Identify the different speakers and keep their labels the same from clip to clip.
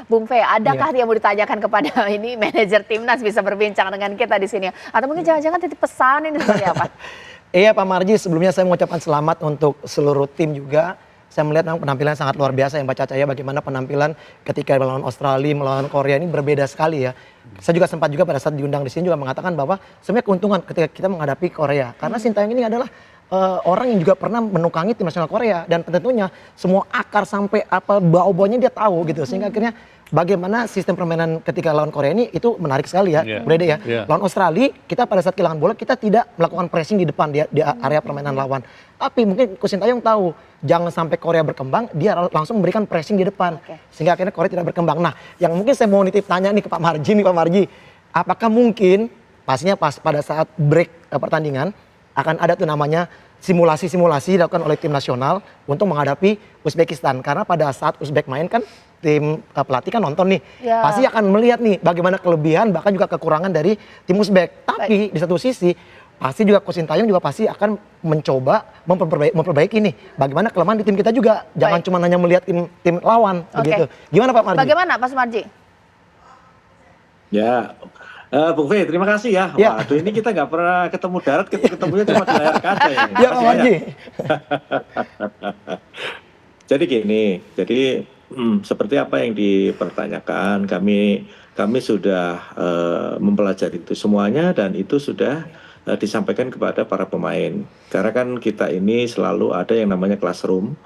Speaker 1: Bung Fe, adakah yang mau ditanyakan kepada ini manajer timnas bisa berbincang dengan kita di sini? Atau mungkin jangan-jangan titip pesan ini seperti apa?
Speaker 2: Iya Pak Marji, sebelumnya saya mengucapkan selamat untuk seluruh tim juga. Saya melihat memang penampilan sangat luar biasa yang Pak Cahaya, bagaimana penampilan ketika melawan Australia, melawan Korea ini berbeda sekali ya. Saya juga sempat juga pada saat diundang di sini juga mengatakan bahwa sebenarnya keuntungan ketika kita menghadapi Korea. Karena Sintayong ini adalah orang yang juga pernah menukangi tim nasional Korea. Dan tentunya semua akar sampai apa bau-baunya dia tahu gitu. Sehingga akhirnya bagaimana sistem permainan ketika lawan Korea ini itu menarik sekali ya, Brede ya. Lawan Australia, kita pada saat kehilangan bola, kita tidak melakukan pressing di depan di area permainan lawan. Tapi mungkin Coach Sintayong tahu, jangan sampai Korea berkembang, dia langsung memberikan pressing di depan. Sehingga akhirnya Korea tidak berkembang. Nah, yang mungkin saya mau nitip tanya nih ke Pak Marji, apakah mungkin, pastinya pada saat break pertandingan, akan ada tuh namanya simulasi-simulasi dilakukan oleh tim nasional untuk menghadapi Uzbekistan. Karena pada saat Uzbek main kan, tim pelatih kan nonton nih, pasti akan melihat nih bagaimana kelebihan bahkan juga kekurangan dari tim Uzbek. Tapi di satu sisi pasti juga Coach Sintayong juga pasti akan mencoba memperbaiki nih bagaimana kelemahan di tim kita juga. Jangan cuma hanya melihat tim lawan begitu. Gimana Pak Marji?
Speaker 1: Bagaimana Pak Sumarji?
Speaker 3: Ya, Bung Fe, terima kasih ya. Waduh, ini kita nggak pernah ketemu darat, ketemunya cuma di layar kaca ya.
Speaker 2: Ya Pak Marji.
Speaker 3: Jadi gini, seperti apa yang dipertanyakan, kami sudah mempelajari itu semuanya dan itu sudah disampaikan kepada para pemain. Karena kan kita ini selalu ada yang namanya classroom,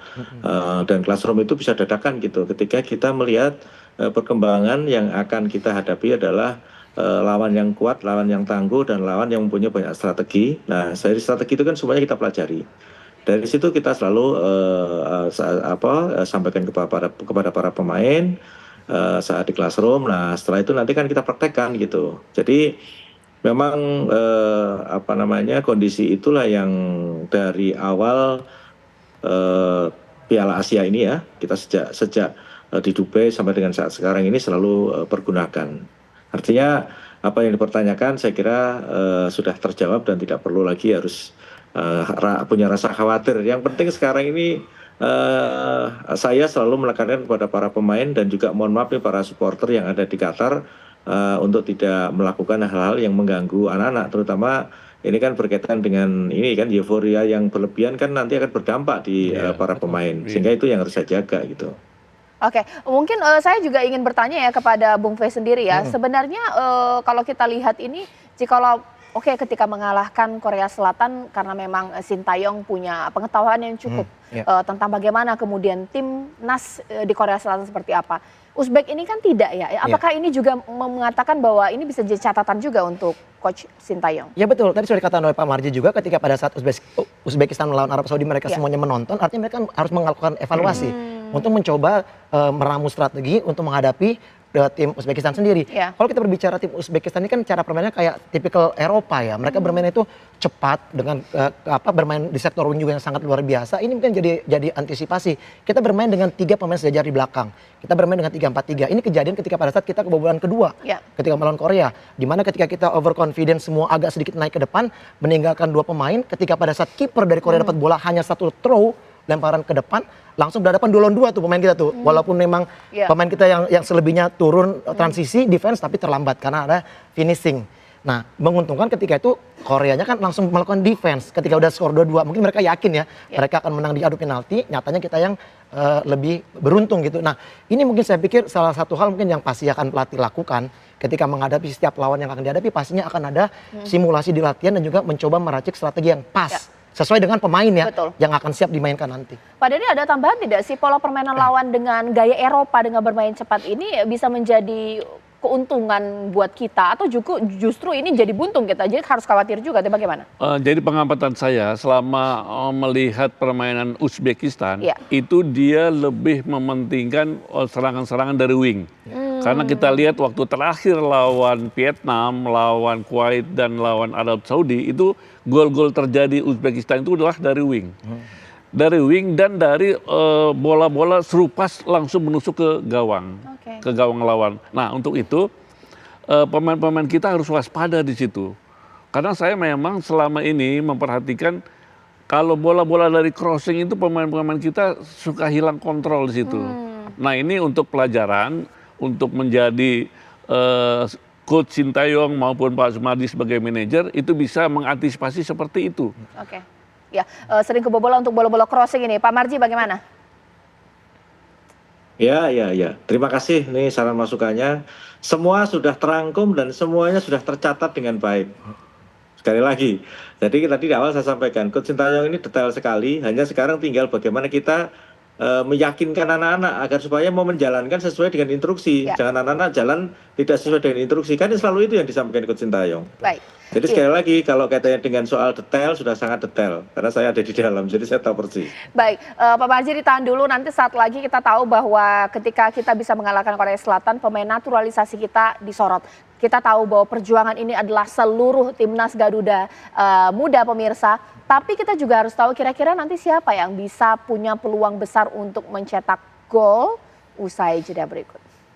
Speaker 3: dan classroom itu bisa dadakan gitu. Ketika kita melihat perkembangan yang akan kita hadapi adalah lawan yang kuat, lawan yang tangguh, dan lawan yang mempunyai banyak strategi. Nah, dari strategi itu kan semuanya kita pelajari. Dari situ kita selalu sampaikan kepada para pemain saat di classroom. Nah, setelah itu nanti kan kita praktekkan gitu. Jadi memang kondisi itulah yang dari awal Piala Asia ini ya, kita sejak di Dubai sampai dengan saat sekarang ini selalu pergunakan. Artinya apa yang dipertanyakan saya kira sudah terjawab dan tidak perlu lagi harus punya rasa khawatir. Yang penting sekarang ini saya selalu menekankan kepada para pemain dan juga mohon maaf nih para supporter yang ada di Qatar untuk tidak melakukan hal-hal yang mengganggu anak-anak, terutama ini kan berkaitan dengan ini kan euforia yang berlebihan kan nanti akan berdampak di para pemain, sehingga itu yang harus saya jaga gitu.
Speaker 1: Oke, mungkin saya juga ingin bertanya ya kepada Bung Fe sendiri ya. Sebenarnya kalau kita lihat ini, jikalau ketika mengalahkan Korea Selatan karena memang Sintayong punya pengetahuan yang cukup tentang bagaimana kemudian timnas di Korea Selatan seperti apa. Uzbek ini kan tidak ya. Apakah ini juga mengatakan bahwa ini bisa jadi catatan juga untuk Coach Sintayong? Ya
Speaker 2: betul, tadi sudah dikatakan oleh Pak Marji juga ketika pada saat Uzbekistan melawan Arab Saudi mereka semuanya menonton, artinya mereka harus melakukan evaluasi untuk mencoba meramu strategi untuk menghadapi tim Uzbekistan sendiri. Kalau kita berbicara tim Uzbekistan ini kan cara permainnya kayak tipikal Eropa ya. Mereka bermain itu cepat dengan bermain di sektor wing juga yang sangat luar biasa. Ini mungkin jadi antisipasi. Kita bermain dengan 3 pemain sejajar di belakang. Kita bermain dengan 3-4-3. Ini kejadian ketika pada saat kita kebobolan kedua ketika melawan Korea. Dimana ketika kita overconfident semua agak sedikit naik ke depan, meninggalkan 2 pemain. Ketika pada saat kiper dari Korea dapat bola hanya 1 throw, lemparan ke depan, langsung berhadapan 2 lawan 2 tuh pemain kita tuh. Walaupun memang pemain kita yang selebihnya turun transisi defense tapi terlambat karena ada finishing. Nah, menguntungkan ketika itu Koreanya kan langsung melakukan defense. Ketika udah skor 2-2, mungkin mereka yakin ya mereka akan menang di adu penalti, nyatanya kita yang lebih beruntung gitu. Nah, ini mungkin saya pikir salah satu hal mungkin yang pasti akan pelatih lakukan ketika menghadapi setiap lawan yang akan dihadapi, pastinya akan ada simulasi di latihan dan juga mencoba meracik strategi yang pas. Sesuai dengan pemain ya, yang akan siap dimainkan nanti.
Speaker 1: Pak Denny, ada tambahan tidak sih pola permainan lawan dengan gaya Eropa dengan bermain cepat ini bisa menjadi keuntungan buat kita atau justru ini jadi buntung kita, jadi harus khawatir juga, atau bagaimana?
Speaker 4: Jadi pengamatan saya selama melihat permainan Uzbekistan itu dia lebih mementingkan serangan-serangan dari wing. Karena kita lihat waktu terakhir lawan Vietnam, lawan Kuwait dan lawan Arab Saudi itu gol-gol terjadi Uzbekistan itu adalah dari wing. Dari wing dan dari bola-bola serupas langsung menusuk ke gawang, ke gawang lawan. Nah untuk itu pemain-pemain kita harus waspada di situ. Karena saya memang selama ini memperhatikan kalau bola-bola dari crossing itu pemain-pemain kita suka hilang kontrol di situ. Nah ini untuk pelajaran untuk menjadi Coach Sintayong maupun Pak Sumardi sebagai manajer itu bisa mengantisipasi seperti itu.
Speaker 1: Oke, ya sering kebobolan untuk bola-bola crossing ini. Pak Marji bagaimana?
Speaker 3: Ya. Terima kasih nih saran masukannya. Semua sudah terangkum dan semuanya sudah tercatat dengan baik. Sekali lagi, jadi tadi di awal saya sampaikan, Coach Sintayong ini detail sekali. Hanya sekarang tinggal bagaimana kita meyakinkan anak-anak agar supaya mau menjalankan sesuai dengan instruksi. Jangan anak-anak jalan tidak sesuai dengan instruksi. Kan selalu itu yang disampaikan Coach Sintayong.
Speaker 1: Baik.
Speaker 3: Jadi sekali lagi kalau kaitannya dengan soal detail sudah sangat detail karena saya ada di dalam jadi saya tahu persis.
Speaker 1: Baik, Pak Marji ditahan dulu, nanti saat lagi kita tahu bahwa ketika kita bisa mengalahkan Korea Selatan pemain naturalisasi kita disorot. Kita tahu bahwa perjuangan ini adalah seluruh timnas Garuda muda pemirsa. Tapi kita juga harus tahu kira-kira nanti siapa yang bisa punya peluang besar untuk mencetak gol usai jeda berikut.